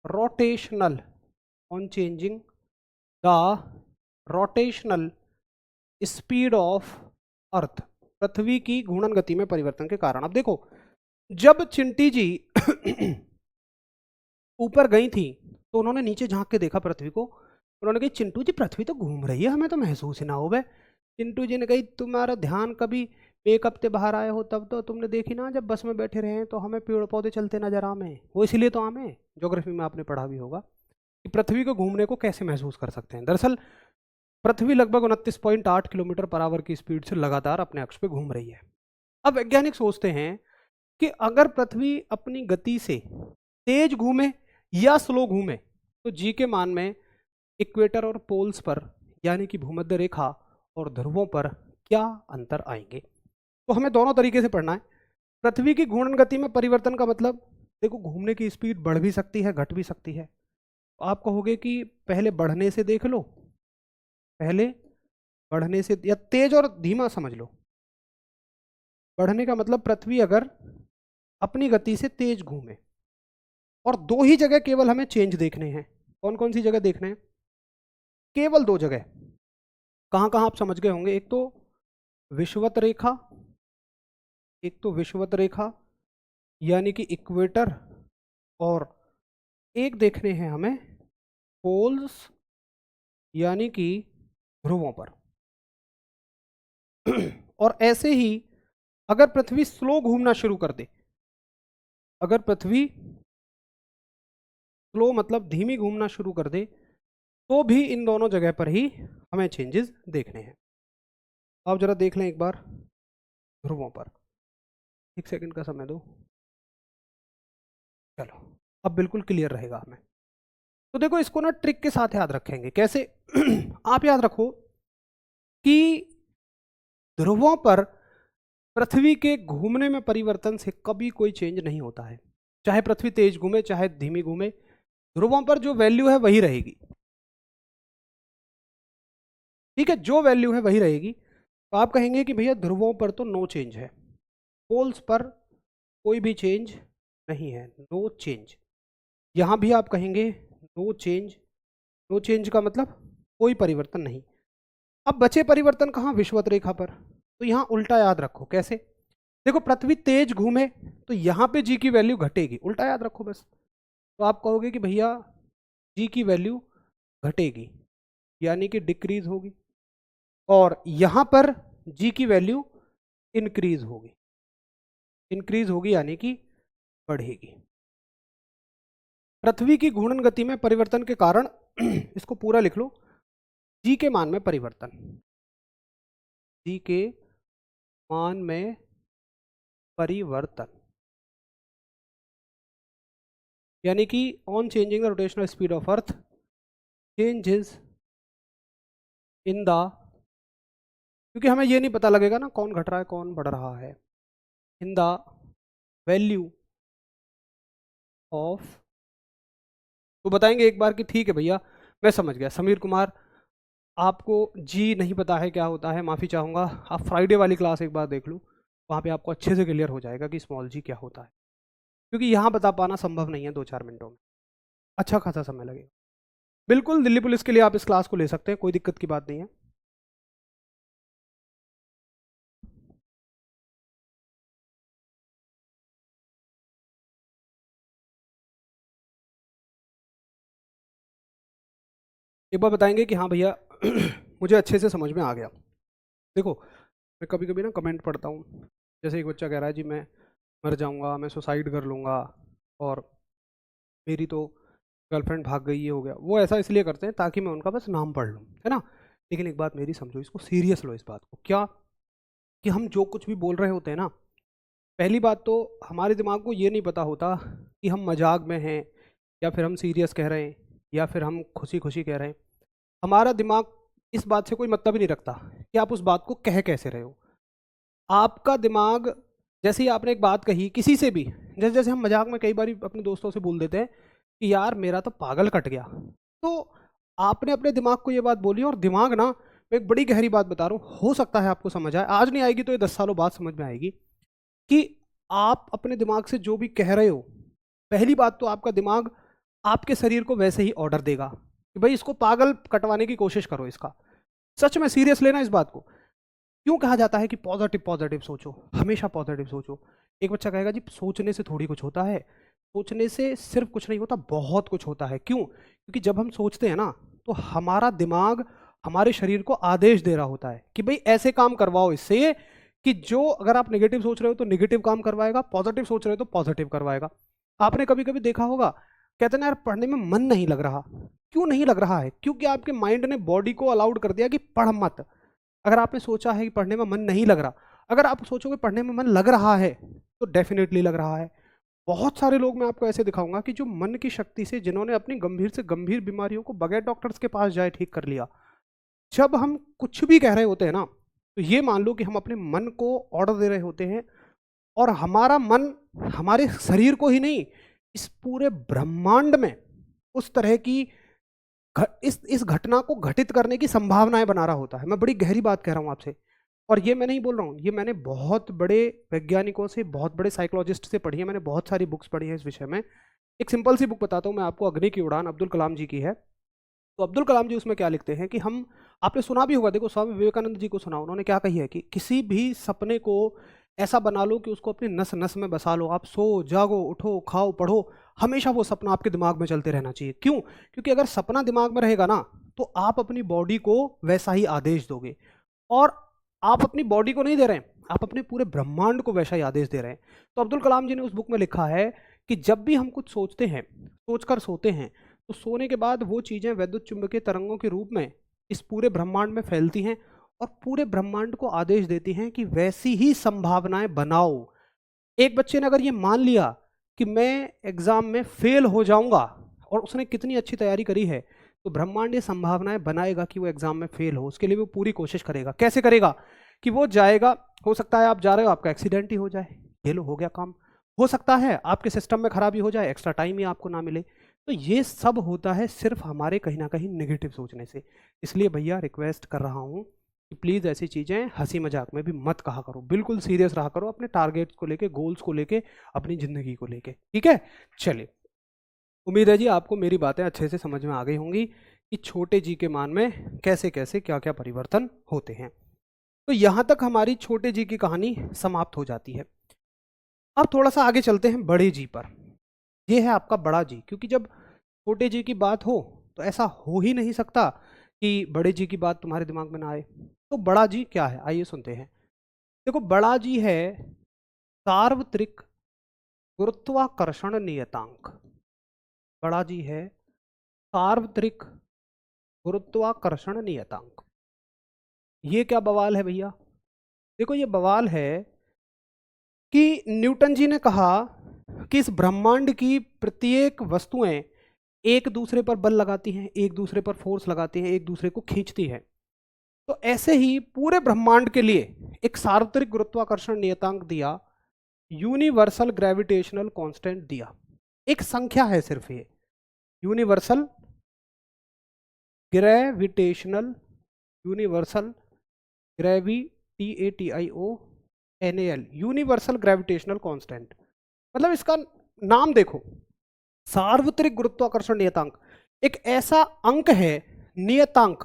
rotational on changing the rotational speed of earth, पृथ्वी की घूर्णन गति में परिवर्तन के कारण। अब देखो, जब चिंटी जी ऊपर गई थी तो उन्होंने नीचे झांक के देखा पृथ्वी को, उन्होंने कहा चिंटू जी पृथ्वी तो घूम रही है, हमें तो महसूस ही ना हो। चिंटू जी ने कही तुम्हारा ध्यान कभी एक हफ्ते बाहर आए हो तब तो तुमने देखी ना, जब बस में बैठे रहे हैं तो हमें पेड़ पौधे चलते नजर आमे, वो इसलिए तो आमे। ज्योग्राफी में आपने पढ़ा भी होगा कि पृथ्वी को घूमने को कैसे महसूस कर सकते हैं। दरअसल पृथ्वी लगभग 29.8 किलोमीटर पर आवर की स्पीड से लगातार अपने अक्ष पे घूम रही है। अब वैज्ञानिक सोचते हैं कि अगर पृथ्वी अपनी गति से तेज घूमे या स्लो घूमे तो जी के मान में इक्वेटर और पोल्स पर, यानी कि भूमध्य रेखा और ध्रुवों पर क्या अंतर आएंगे। तो हमें दोनों तरीके से पढ़ना है। पृथ्वी की घूर्णन गति में परिवर्तन का मतलब, देखो घूमने की स्पीड बढ़ भी सकती है, घट भी सकती है। तो आप कहोगे कि पहले बढ़ने से देख लो, पहले बढ़ने से, या तेज और धीमा समझ लो। बढ़ने का मतलब पृथ्वी अगर अपनी गति से तेज घूमे, और दो ही जगह केवल हमें चेंज देखने हैं। कौन कौन सी जगह देखने हैं? केवल दो जगह। कहाँ कहाँ आप समझ गए होंगे, एक तो विषुवत रेखा, एक तो विषुवत रेखा यानी कि इक्वेटर, और एक देखने हैं हमें पोल्स यानी कि ध्रुवों पर। और ऐसे ही अगर पृथ्वी स्लो घूमना शुरू कर दे, अगर पृथ्वी स्लो मतलब धीमी घूमना शुरू कर दे, तो भी इन दोनों जगह पर ही हमें चेंजेस देखने हैं। आप जरा देख लें एक बार ध्रुवों पर, एक सेकंड का समय दो। चलो, अब बिल्कुल क्लियर रहेगा हमें। तो देखो इसको ना ट्रिक के साथ याद रखेंगे, कैसे? आप याद रखो कि ध्रुवों पर पृथ्वी के घूमने में परिवर्तन से कभी कोई चेंज नहीं होता है, चाहे पृथ्वी तेज घूमे चाहे धीमी घूमे, ध्रुवों पर जो वैल्यू है वही रहेगी। ठीक है, जो वैल्यू है वही रहेगी। तो आप कहेंगे कि भैया ध्रुवों पर तो नो चेंज है, पोल्स पर कोई भी चेंज नहीं है, नो चेंज। यहाँ भी आप कहेंगे नो चेंज, नो चेंज का मतलब कोई परिवर्तन नहीं। अब बचे परिवर्तन कहाँ, विषुवत रेखा पर, तो यहाँ उल्टा याद रखो। कैसे, देखो पृथ्वी तेज घूमे तो यहाँ पे जी की वैल्यू घटेगी, उल्टा याद रखो बस। तो आप कहोगे कि भैया जी की वैल्यू घटेगी यानी कि डिक्रीज होगी, और यहाँ पर जी की वैल्यू इंक्रीज होगी, इंक्रीज होगी यानी कि बढ़ेगी। पृथ्वी की घूर्णन गति में परिवर्तन के कारण इसको पूरा लिख लो, जी के मान में परिवर्तन, जी के मान में परिवर्तन, यानी कि on changing the rotational speed of earth changes in the, क्योंकि हमें ये नहीं पता लगेगा ना कौन घट रहा है कौन बढ़ रहा है, इन द वैल्यू ऑफ, तो बताएंगे एक बार कि ठीक है भैया मैं समझ गया। समीर कुमार, आपको जी नहीं पता है क्या होता है, माफ़ी चाहूँगा, आप फ्राइडे वाली क्लास एक बार देख लो, वहाँ पे आपको अच्छे से क्लियर हो जाएगा कि स्मॉल जी क्या होता है, क्योंकि यहाँ बता पाना संभव नहीं है 2-4 मिनटों में, अच्छा खासा समय लगेगा। बिल्कुल दिल्ली पुलिस के लिए आप इस क्लास को ले सकते हैं, कोई दिक्कत की बात नहीं है। एक बार बताएंगे कि हाँ भैया मुझे अच्छे से समझ में आ गया। देखो मैं कभी कभी ना कमेंट पढ़ता हूँ, जैसे एक बच्चा कह रहा है जी मैं मर जाऊँगा, मैं सुसाइड कर लूँगा, और मेरी तो गर्लफ्रेंड भाग गई, ये हो गया। वो ऐसा इसलिए करते हैं ताकि मैं उनका बस नाम पढ़ लूँ, है ना। लेकिन एक बात मेरी समझो, इसको सीरियस लो इस बात को, क्या कि हम जो कुछ भी बोल रहे होते हैं ना, पहली बात तो हमारे दिमाग को ये नहीं पता होता कि हम मजाक में हैं या फिर हम सीरियस कह रहे हैं या फिर हम खुशी खुशी कह रहे हैं। हमारा दिमाग इस बात से कोई मतलब ही नहीं रखता कि आप उस बात को कह कैसे रहे हो। आपका दिमाग, जैसे ही आपने एक बात कही किसी से भी, जैसे जैसे हम मजाक में कई बार अपने दोस्तों से बोल देते हैं कि यार मेरा तो पागल कट गया, तो आपने अपने दिमाग को ये बात बोली, और दिमाग ना, मैं एक बड़ी गहरी बात बता रहा हूँ, हो सकता है आपको समझ आए, आज नहीं आएगी तो ये 10 सालों बाद समझ में आएगी कि आप अपने दिमाग से जो भी कह रहे हो, पहली बात तो आपका दिमाग आपके शरीर को वैसे ही ऑर्डर देगा कि भाई इसको पागल कटवाने की कोशिश करो इसका। सच में सीरियस लेना इस बात को। क्यों कहा जाता है कि पॉजिटिव पॉजिटिव सोचो, हमेशा पॉजिटिव सोचो। एक बच्चा कहेगा जी सोचने से थोड़ी कुछ होता है, सोचने से सिर्फ कुछ नहीं होता, बहुत कुछ होता है। क्यों? क्योंकि जब हम सोचते हैं ना, तो हमारा दिमाग हमारे शरीर को आदेश दे रहा होता है कि भाई ऐसे काम करवाओ इससे, कि जो अगर आप नेगेटिव सोच रहे हो तो नेगेटिव काम करवाएगा, पॉजिटिव सोच रहे हो तो पॉजिटिव करवाएगा। आपने कभी कभी देखा होगा, कहते हैं ना यार पढ़ने में मन नहीं लग रहा। क्यों नहीं लग रहा है? क्योंकि आपके माइंड ने बॉडी को अलाउड कर दिया कि पढ़ मत। अगर आपने सोचा है कि पढ़ने में मन नहीं लग रहा, अगर आप सोचोगे पढ़ने में मन लग रहा है, तो डेफिनेटली लग रहा है। बहुत सारे लोग मैं आपको ऐसे दिखाऊंगा कि जो मन की शक्ति से, जिन्होंने अपनी गंभीर से गंभीर बीमारियों को बगैर डॉक्टर्स के पास जाए ठीक कर लिया। जब हम कुछ भी कह रहे होते हैं ना, तो ये मान लो कि हम अपने मन को ऑर्डर दे रहे होते हैं, और हमारा मन हमारे शरीर को ही नहीं, इस पूरे ब्रह्मांड में उस तरह की इस घटना को घटित करने की संभावनाएं बना रहा होता है। मैं बड़ी गहरी बात कह रहा हूं आपसे, और ये मैं नहीं बोल रहा हूँ, ये मैंने बहुत बड़े वैज्ञानिकों से, बहुत बड़े साइकोलॉजिस्ट से पढ़ी है, मैंने बहुत सारी बुक्स पढ़ी है इस विषय में। एक सिंपल सी बुक बताता हूँ मैं आपको, अग्नि की उड़ान, अब्दुल कलाम जी की है। तो अब्दुल कलाम जी उसमें क्या लिखते हैं कि हम, आपने सुना भी होगा, देखो स्वामी विवेकानंद जी को सुना, उन्होंने क्या कही है कि किसी भी सपने को ऐसा बना लो कि उसको अपनी नस नस में बसा लो। आप सो जागो उठो खाओ पढ़ो, हमेशा वो सपना आपके दिमाग में चलते रहना चाहिए। क्यों? क्योंकि अगर सपना दिमाग में रहेगा ना, तो आप अपनी बॉडी को वैसा ही आदेश दोगे, और आप अपनी बॉडी को नहीं दे रहे हैं, आप अपने पूरे ब्रह्मांड को वैसा ही आदेश दे रहे हैं। तो अब्दुल कलाम जी ने उस बुक में लिखा है कि जब भी हम कुछ सोचते हैं, सोचकर सोते हैं, तो सोने के बाद वो चीज़ें वैद्युत चुंबकीय तरंगों के रूप में इस पूरे ब्रह्मांड में फैलती हैं, और पूरे ब्रह्मांड को आदेश देती हैं कि वैसी ही संभावनाएं बनाओ। एक बच्चे ने अगर ये मान लिया कि मैं एग्जाम में फेल हो जाऊंगा, और उसने कितनी अच्छी तैयारी करी है, तो ब्रह्मांड ये संभावनाएं बनाएगा कि वो एग्जाम में फेल हो। उसके लिए वो पूरी कोशिश करेगा। कैसे करेगा? कि वो जाएगा, हो सकता है आप जा रहे हो आपका एक्सीडेंट ही हो जाए, ये लो हो गया काम। हो सकता है आपके सिस्टम में खराबी हो जाए, एक्स्ट्रा टाइम ही आपको ना मिले। तो ये सब होता है सिर्फ हमारे कहीं ना कहीं नेगेटिव सोचने से। इसलिए भैया रिक्वेस्ट कर रहा हूँ कि प्लीज़ ऐसी चीज़ें हंसी मजाक में भी मत कहा करो, बिल्कुल सीरियस रहा करो अपने टारगेट्स को लेके, गोल्स को लेके, अपनी ज़िंदगी को लेके। ठीक है, चलिए उम्मीद है जी आपको मेरी बातें अच्छे से समझ में आ गई होंगी कि छोटे जी के मान में कैसे कैसे क्या क्या परिवर्तन होते हैं। तो यहाँ तक हमारी छोटे जी की कहानी समाप्त हो जाती है। अब थोड़ा सा आगे चलते हैं बड़े जी पर। ये है आपका बड़ा जी, क्योंकि जब छोटे जी की बात हो तो ऐसा हो ही नहीं सकता कि बड़े जी की बात तुम्हारे दिमाग में ना आए। तो बड़ा जी क्या है, आइए सुनते हैं। देखो, बड़ा जी है सार्वत्रिक गुरुत्वाकर्षण नियतांक। बड़ा जी है सार्वत्रिक गुरुत्वाकर्षण नियतांक। ये क्या बवाल है भैया? देखो, ये बवाल है कि न्यूटन जी ने कहा कि इस ब्रह्मांड की प्रत्येक वस्तुएं एक दूसरे पर बल लगाती हैं, एक दूसरे पर फोर्स लगाती हैं, एक दूसरे को खींचती हैं। तो ऐसे ही पूरे ब्रह्मांड के लिए एक सार्वत्रिक गुरुत्वाकर्षण नियतांक दिया, यूनिवर्सल ग्रेविटेशनल कांस्टेंट दिया। एक संख्या है सिर्फ ये, universal gravitational, universal GravTATIONAL, universal gravitational constant. मतलब इसका नाम देखो, सार्वत्रिक गुरुत्वाकर्षण नियतांक। एक ऐसा अंक है, नियतांक,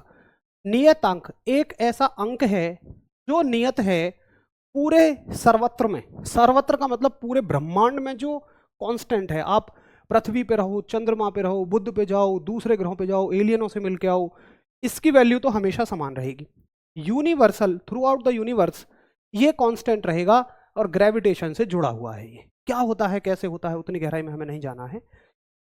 नियतांक एक ऐसा अंक है जो नियत है पूरे सर्वत्र में। सर्वत्र का मतलब पूरे ब्रह्मांड में जो कांस्टेंट है। आप पृथ्वी पे रहो, चंद्रमा पे रहो, बुध पे जाओ, दूसरे ग्रहों पे जाओ, एलियनों से मिलके आओ, इसकी वैल्यू तो हमेशा समान रहेगी। Universal through out the universe ये कांस्टेंट रहेगा और ग्रेविटेशन से जुड़ा हुआ है। ये क्या होता है, कैसे होता है, उतनी गहराई में हमें नहीं जाना है।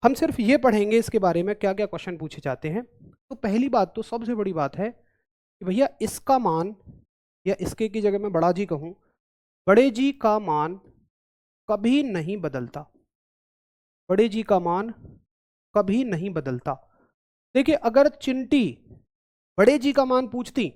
हम सिर्फ ये पढ़ेंगे इसके बारे में क्या क्या क्वेश्चन पूछे जाते हैं। तो पहली बात, तो सबसे बड़ी बात है कि भैया इसका मान, या इसके की जगह मैं बड़ा जी कहूं, बड़े जी का मान कभी नहीं बदलता। बड़े जी का मान कभी नहीं बदलता। देखिए, अगर चिंटी बड़े जी का मान पूछती,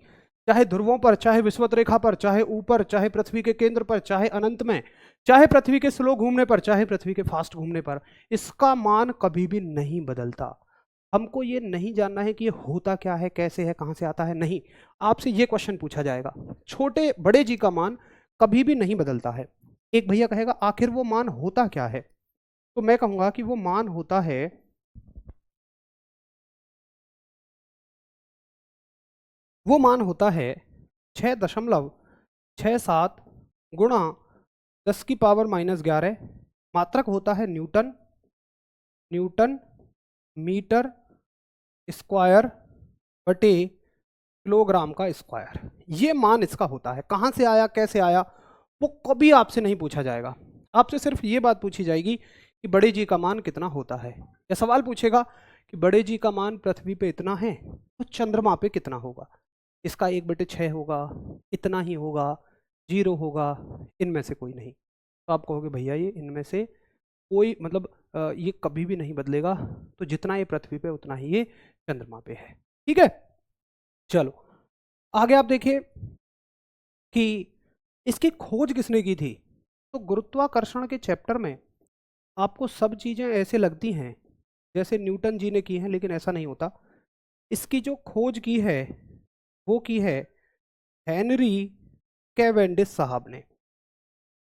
चाहे ध्रुवों पर, चाहे विषुवत रेखा पर, चाहे ऊपर, चाहे पृथ्वी के केंद्र पर, चाहे अनंत में, चाहे पृथ्वी के स्लो घूमने पर, चाहे पृथ्वी के फास्ट घूमने पर, इसका मान कभी भी नहीं बदलता। हमको ये नहीं जानना है कि ये होता क्या है, कैसे है, कहां से आता है, नहीं। आपसे ये क्वेश्चन पूछा जाएगा, छोटे बड़े जी का मान कभी भी नहीं बदलता है। एक भैया कहेगा आखिर वो मान होता क्या है, तो मैं कहूंगा कि वो मान होता है, वो मान होता है 6.67 गुणा 10⁻⁻11। मात्रक होता है न्यूटन, न्यूटन मीटर स्क्वायर बटे किलोग्राम का स्क्वायर। ये मान इसका होता है। कहाँ से आया, कैसे आया, वो कभी आपसे नहीं पूछा जाएगा। आपसे सिर्फ ये बात पूछी जाएगी कि बड़े जी का मान कितना होता है। या सवाल पूछेगा कि बड़े जी का मान पृथ्वी पे इतना है तो चंद्रमा पे कितना होगा। इसका 1/6 होगा, इतना ही होगा, 0 होगा, इनमें से कोई नहीं। तो आप कहोगे भैया ये इनमें से कोई मतलब ये कभी भी नहीं बदलेगा, तो जितना ये पृथ्वी पे उतना ही ये चंद्रमा पे है। ठीक है, चलो आगे आप देखिए कि इसकी खोज किसने की थी। तो गुरुत्वाकर्षण के चैप्टर में आपको सब चीज़ें ऐसे लगती हैं जैसे न्यूटन जी ने की हैं, लेकिन ऐसा नहीं होता। इसकी जो खोज की है वो की है हेनरी कैवेंडिश साहब ने।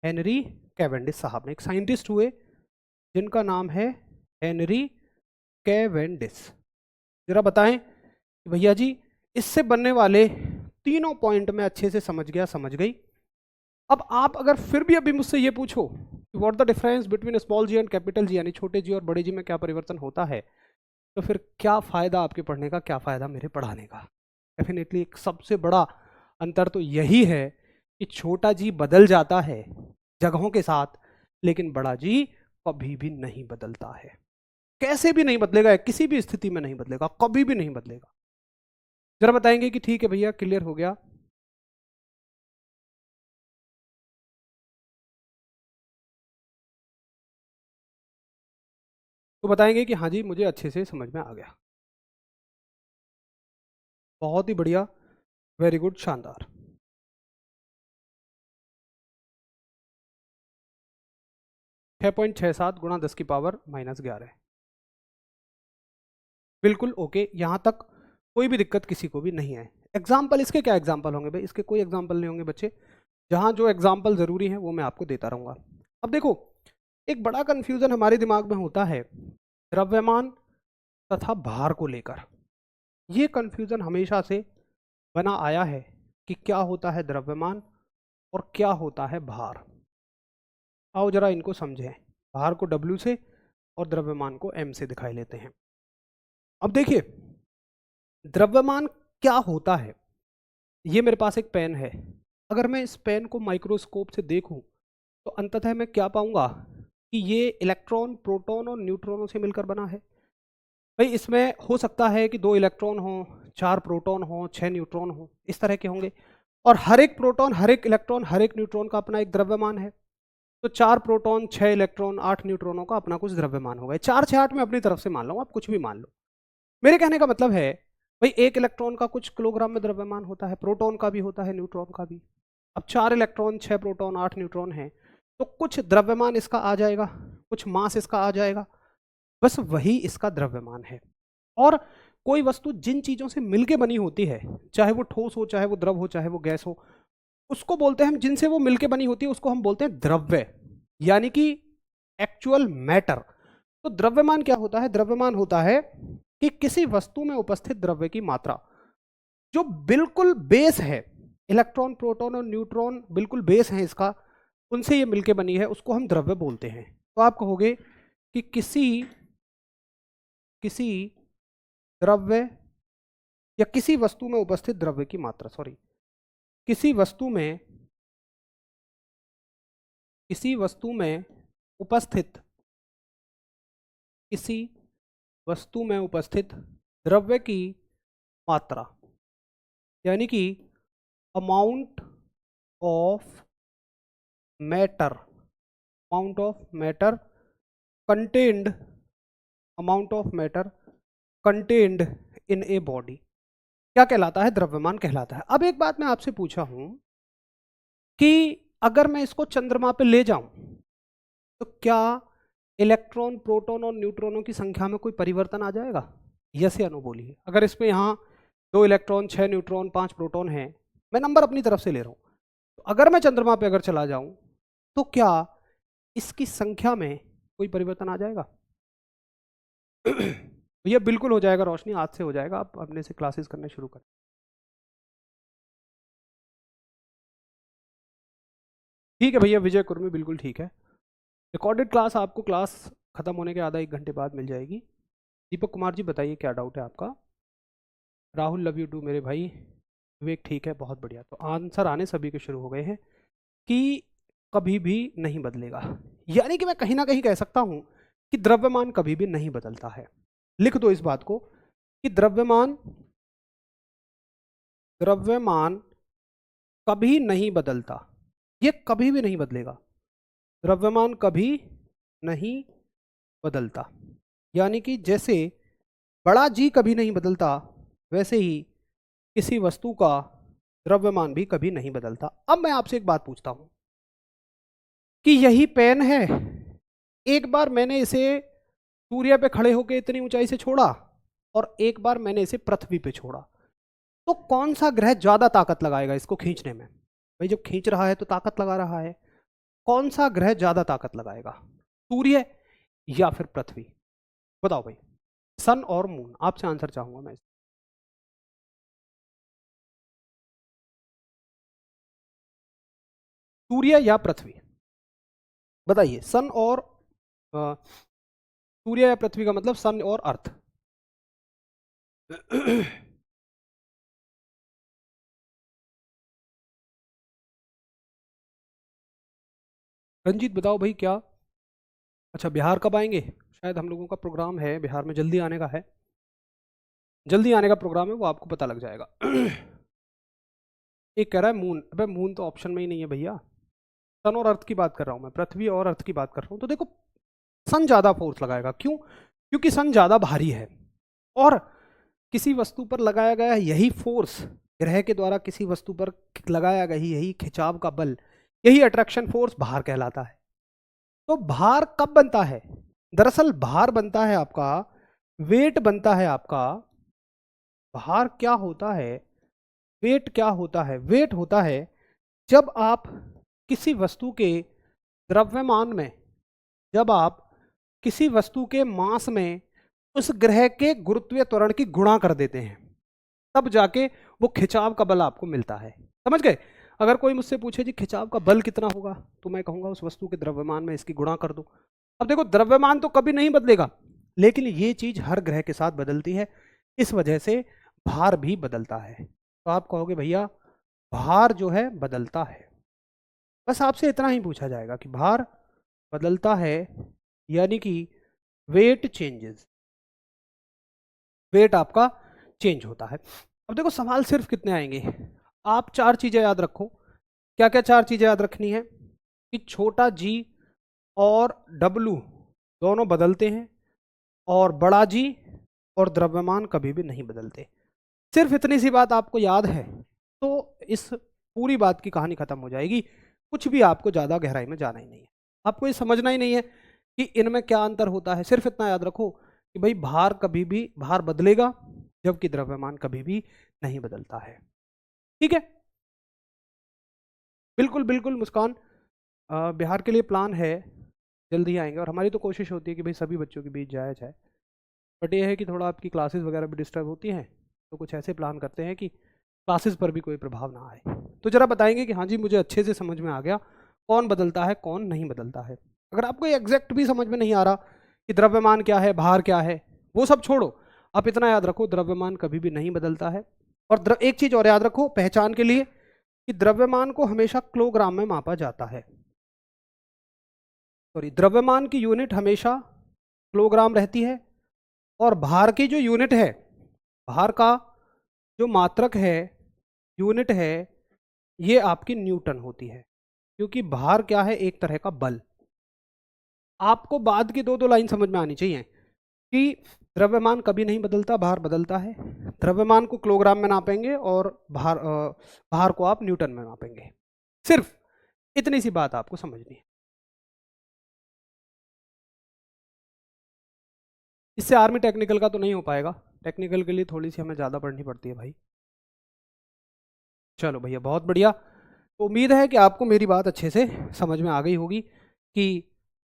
हेनरी कैवेंडिश साहब ने, एक साइंटिस्ट हुए जिनका नाम है हेनरी कैवेंडिश। जरा बताएं कि भैया जी इससे बनने वाले तीनों पॉइंट में अच्छे से समझ गया, समझ गई। अब आप अगर फिर भी अभी मुझसे ये पूछो कि what the difference between small G and capital G, यानी छोटे जी और बड़े जी में क्या परिवर्तन होता है, तो फिर क्या फ़ायदा आपके पढ़ने का, क्या फ़ायदा मेरे पढ़ाने का। डेफिनेटली एक सबसे बड़ा अंतर तो यही है कि छोटा जी बदल जाता है जगहों के साथ, लेकिन बड़ा जी कभी भी नहीं बदलता है। कैसे भी नहीं बदलेगा, किसी भी स्थिति में नहीं बदलेगा, कभी भी नहीं बदलेगा। जरा बताएंगे कि ठीक है भैया क्लियर हो गया। तो बताएंगे कि हाँ जी मुझे अच्छे से समझ में आ गया। बहुत ही बढ़िया, वेरी गुड, शानदार। 6.67 गुणा 10⁻⁻11, बिल्कुल ओके। यहाँ तक कोई भी दिक्कत किसी को भी नहीं है। एग्जाम्पल, इसके क्या एग्जाम्पल होंगे भाई, इसके कोई एग्जाम्पल नहीं होंगे बच्चे। जहाँ जो एग्जाम्पल ज़रूरी है वो मैं आपको देता रहूँगा। अब देखो, एक बड़ा कन्फ्यूज़न हमारे दिमाग में होता है द्रव्यमान तथा भार को लेकर। ये कंफ्यूजन हमेशा से बना आया है कि क्या होता है द्रव्यमान और क्या होता है भार। आओ जरा इनको समझें। भार को W से और द्रव्यमान को M से दिखाई लेते हैं। अब देखिए, द्रव्यमान क्या होता है। ये मेरे पास एक पेन है, अगर मैं इस पेन को माइक्रोस्कोप से देखूं तो अंततः मैं क्या पाऊंगा कि ये इलेक्ट्रॉन, प्रोटॉन और न्यूट्रॉनों से मिलकर बना है। भाई इसमें हो सकता है कि 2 इलेक्ट्रॉन हो, 4 प्रोटॉन हो, 6 न्यूट्रॉन हो, इस तरह के होंगे। और हर एक प्रोटॉन, हर एक इलेक्ट्रॉन, हर एक न्यूट्रॉन का अपना एक द्रव्यमान है। तो 4 प्रोटॉन, 6 इलेक्ट्रॉन, 8 न्यूट्रॉनों का अपना कुछ द्रव्यमान होगा। 4 6 8 मैं अपनी तरफ से मान लो, आप कुछ भी मान लो। मेरे कहने का मतलब है भाई एक इलेक्ट्रॉन का कुछ किलोग्राम में द्रव्यमान होता है, प्रोटॉन का भी होता है, न्यूट्रॉन का भी। अब 4 इलेक्ट्रॉन, 6 प्रोटॉन, 8 न्यूट्रॉन है, तो कुछ द्रव्यमान इसका आ जाएगा, कुछ मास इसका आ जाएगा, बस वही इसका द्रव्यमान है। और कोई वस्तु जिन चीजों से मिलके बनी होती है, चाहे वो ठोस हो, चाहे वो द्रव हो, चाहे वो गैस हो, उसको बोलते हैं हम, जिनसे वो मिलके बनी होती है उसको हम बोलते हैं द्रव्य, यानी कि एक्चुअल मैटर। तो द्रव्यमान क्या होता है? द्रव्यमान होता है कि किसी वस्तु में उपस्थित द्रव्य की मात्रा जो बिल्कुल बेस है, इलेक्ट्रॉन, प्रोटॉन और न्यूट्रॉन बिल्कुल बेस है इसका, उनसे ये मिलके बनी है, उसको हम द्रव्य बोलते हैं। तो आप कहोगे कि किसी द्रव्य या किसी वस्तु में उपस्थित द्रव्य की मात्रा, सॉरी, किसी वस्तु में उपस्थित किसी वस्तु में उपस्थित द्रव्य की मात्रा, यानी कि amount of matter contained in a body, क्या कहलाता है? द्रव्यमान कहलाता है। अब एक बात मैं आपसे पूछा हूं कि अगर मैं इसको चंद्रमा पे ले जाऊं तो क्या इलेक्ट्रॉन, प्रोटॉन और न्यूट्रॉनों की संख्या में कोई परिवर्तन आ जाएगा? यस या नो बोलिए। अगर इसमें यहाँ 2 इलेक्ट्रॉन, 6 न्यूट्रॉन, 5 प्रोटॉन हैं, मैं नंबर अपनी तरफ से ले रहा हूँ, तो अगर मैं चंद्रमा पे अगर चला जाऊं तो क्या इसकी संख्या में कोई परिवर्तन आ जाएगा? ये बिल्कुल हो जाएगा रोशनी, आज से हो जाएगा, आप अपने से क्लासेस करने शुरू करें। ठीक है भैया, विजय कुर्मी, बिल्कुल ठीक है। रिकॉर्डेड क्लास आपको क्लास खत्म होने के आधा 1 घंटे बाद मिल जाएगी। दीपक कुमार जी बताइए क्या डाउट है आपका। राहुल लव यू टू मेरे भाई। विवेक ठीक है, बहुत बढ़िया। तो आंसर आने सभी के शुरू हो गए हैं कि कभी भी नहीं बदलेगा, यानी कि मैं कहीं ना कहीं कह सकता हूं कि द्रव्यमान कभी भी नहीं बदलता है। लिख दो इस बात को कि द्रव्यमान कभी नहीं बदलता, ये कभी भी नहीं बदलेगा। द्रव्यमान कभी नहीं बदलता, यानी कि जैसे बड़ा जी कभी नहीं बदलता, वैसे ही किसी वस्तु का द्रव्यमान भी कभी नहीं बदलता। अब मैं आपसे एक बात पूछता हूं कि यही पेन है, एक बार मैंने इसे सूर्य पे खड़े होकर इतनी ऊंचाई से छोड़ा और एक बार मैंने इसे पृथ्वी पे छोड़ा, तो कौन सा ग्रह ज्यादा ताकत लगाएगा इसको खींचने में? भाई जब खींच रहा है तो ताकत लगा रहा है, कौन सा ग्रह ज्यादा ताकत लगाएगा, सूर्य या फिर पृथ्वी? बताओ भाई, सन और मून, आपसे आंसर चाहूंगा मैं। सूर्य या पृथ्वी, बताइए। सन और सूर्य या पृथ्वी का मतलब सन और अर्थ। रंजीत बताओ भाई क्या। अच्छा, बिहार कब आएंगे? शायद हम लोगों का प्रोग्राम है बिहार में, जल्दी आने का है, जल्दी आने का प्रोग्राम है, वो आपको पता लग जाएगा। एक कह रहा है मून, अबे मून तो ऑप्शन में ही नहीं है भैया। सन और अर्थ की बात कर रहा हूं मैं, पृथ्वी और अर्थ की बात कर रहा हूं। तो देखो, सन ज्यादा फोर्स लगाएगा, क्यों? क्योंकि सन ज्यादा भारी है, और किसी वस्तु पर लगाया गया यही फोर्स, ग्रह के द्वारा किसी वस्तु पर लगाया गया यही खिंचाव का बल, यही अट्रैक्शन फोर्स भार कहलाता है। तो भार कब बनता है? दरअसल भार बनता है आपका, वेट बनता है आपका। भार क्या होता है, वेट क्या होता है? वेट होता है जब आप किसी वस्तु के द्रव्यमान में, जब आप किसी वस्तु के मास में उस ग्रह के गुरुत्वीय त्वरण की गुणा कर देते हैं, तब जाके वो खिंचाव का बल आपको मिलता है। समझ गए? अगर कोई मुझसे पूछे जी खिंचाव का बल कितना होगा, तो मैं कहूंगा उस वस्तु के द्रव्यमान में इसकी गुणा कर दो। अब देखो, द्रव्यमान तो कभी नहीं बदलेगा, लेकिन ये चीज हर ग्रह के साथ बदलती है, इस वजह से भार भी बदलता है। तो आप कहोगे भैया भार जो है बदलता है, बस आपसे इतना ही पूछा जाएगा कि भार बदलता है, यानी कि वेट चेंजेस, वेट आपका चेंज होता है। अब देखो सवाल सिर्फ कितने आएंगे, आप चार चीजें याद रखो। क्या क्या चार चीजें याद रखनी है? कि छोटा जी और डब्लू दोनों बदलते हैं, और बड़ा जी और द्रव्यमान कभी भी नहीं बदलते। सिर्फ इतनी सी बात आपको याद है तो इस पूरी बात की कहानी खत्म हो जाएगी। कुछ भी आपको ज़्यादा गहराई में जाना ही नहीं है, आपको ये समझना ही नहीं है कि इनमें क्या अंतर होता है। सिर्फ इतना याद रखो कि भाई भार कभी भी भार बदलेगा, जबकि द्रव्यमान कभी भी नहीं बदलता है। ठीक है, बिल्कुल बिल्कुल मुस्कान, बिहार के लिए प्लान है, जल्दी आएंगे, और हमारी तो कोशिश होती है कि भाई सभी बच्चों के बीच जाया जाए। बट ये है कि थोड़ा आपकी क्लासेस वगैरह भी डिस्टर्ब होती हैं, तो कुछ ऐसे प्लान करते हैं कि क्लासेस पर भी कोई प्रभाव ना आए। तो जरा बताएंगे कि हाँ जी मुझे अच्छे से समझ में आ गया कौन बदलता है कौन नहीं बदलता है। अगर आपको एग्जैक्ट भी समझ में नहीं आ रहा कि द्रव्यमान क्या है भार क्या है, वो सब छोड़ो, आप इतना याद रखो द्रव्यमान कभी भी नहीं बदलता है। और एक चीज और याद रखो पहचान के लिए, कि द्रव्यमान को हमेशा किलोग्राम में मापा जाता है। सॉरी, द्रव्यमान की यूनिट हमेशा किलोग्राम रहती है, और भार की जो यूनिट है, भार का जो मात्रक है, यूनिट है, ये आपकी न्यूटन होती है। क्योंकि भार क्या है? एक तरह का बल। आपको बाद की दो लाइन समझ में आनी चाहिए कि द्रव्यमान कभी नहीं बदलता, भार बदलता है। द्रव्यमान को किलोग्राम में नापेंगे और भार को आप न्यूटन में नापेंगे। सिर्फ इतनी सी बात आपको समझनी है। इससे आर्मी टेक्निकल का तो नहीं हो पाएगा, टेक्निकल के लिए थोड़ी सी हमें ज़्यादा पढ़नी पड़ती है भाई। चलो भैया बहुत बढ़िया। तो उम्मीद है कि आपको मेरी बात अच्छे से समझ में आ गई होगी कि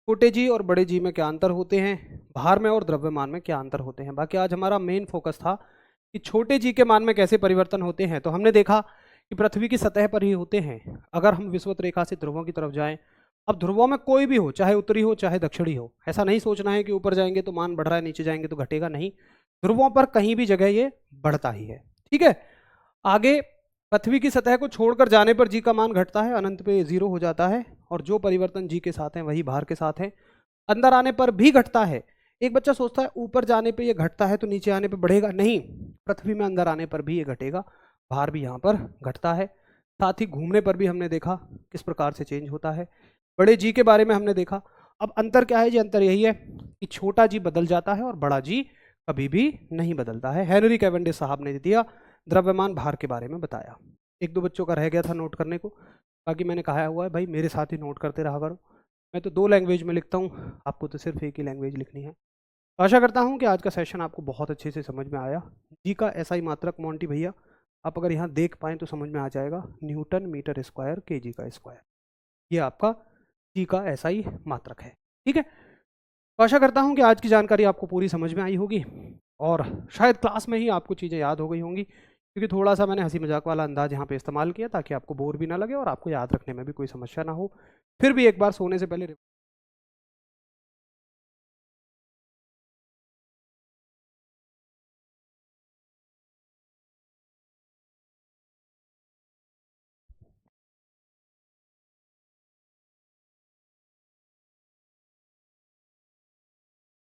छोटे जी और बड़े जी में क्या अंतर होते हैं, भार में और द्रव्यमान में क्या अंतर होते हैं। बाकी आज हमारा मेन फोकस था कि छोटे जी के मान में कैसे परिवर्तन होते हैं। तो हमने देखा कि पृथ्वी की सतह पर ही होते हैं। अगर हम विषुवत रेखा से ध्रुवों की तरफ जाएं, अब ध्रुवों में कोई भी हो, चाहे उत्तरी हो चाहे दक्षिणी हो, ऐसा नहीं सोचना है कि ऊपर जाएंगे तो मान बढ़ रहा है नीचे जाएंगे तो घटेगा, नहीं, ध्रुवों पर कहीं भी जगह ये बढ़ता ही है। ठीक है, आगे पृथ्वी की सतह को छोड़कर जाने पर जी का मान घटता है, अनंत पे जीरो हो जाता है, और जो परिवर्तन जी के साथ हैं वही भार के साथ हैं। अंदर आने पर भी घटता है। एक बच्चा सोचता है ऊपर जाने पे ये घटता है तो नीचे आने पे बढ़ेगा, नहीं, पृथ्वी में अंदर आने पर भी ये घटेगा, भार भी यहाँ पर घटता है। साथ ही घूमने पर भी हमने देखा किस प्रकार से चेंज होता है। बड़े जी के बारे में हमने देखा। अब अंतर क्या है जी? अंतर यही है कि छोटा जी बदल जाता है और बड़ा जी कभी भी नहीं बदलता है। हेनरी कैवेंडिश साहब ने दिया द्रव्यमान भार के बारे में बताया। एक दो बच्चों का रह गया था नोट करने को, बाकी मैंने कहा हुआ है भाई मेरे साथ ही नोट करते रहा करो। मैं तो दो लैंग्वेज में लिखता हूँ, आपको तो सिर्फ एक ही लैंग्वेज लिखनी है। आशा करता हूँ कि आज का सेशन आपको बहुत अच्छे से समझ में आया। जी का ऐसा ही मात्रक मोंटी भैया आप अगर यहाँ देख पाएँ तो समझ में आ जाएगा, न्यूटन मीटर स्क्वायर के जी का स्क्वायर, ये आपका जी का ऐसा ही मात्रक है। ठीक है, तो आशा करता हूँ कि आज की जानकारी आपको पूरी समझ में आई होगी, और शायद क्लास में ही आपको चीज़ें याद हो गई होंगी, क्योंकि थोड़ा सा मैंने हंसी मजाक वाला अंदाज यहाँ पे इस्तेमाल किया ताकि आपको बोर भी ना लगे और आपको याद रखने में भी कोई समस्या ना हो। फिर भी एक बार सोने से पहले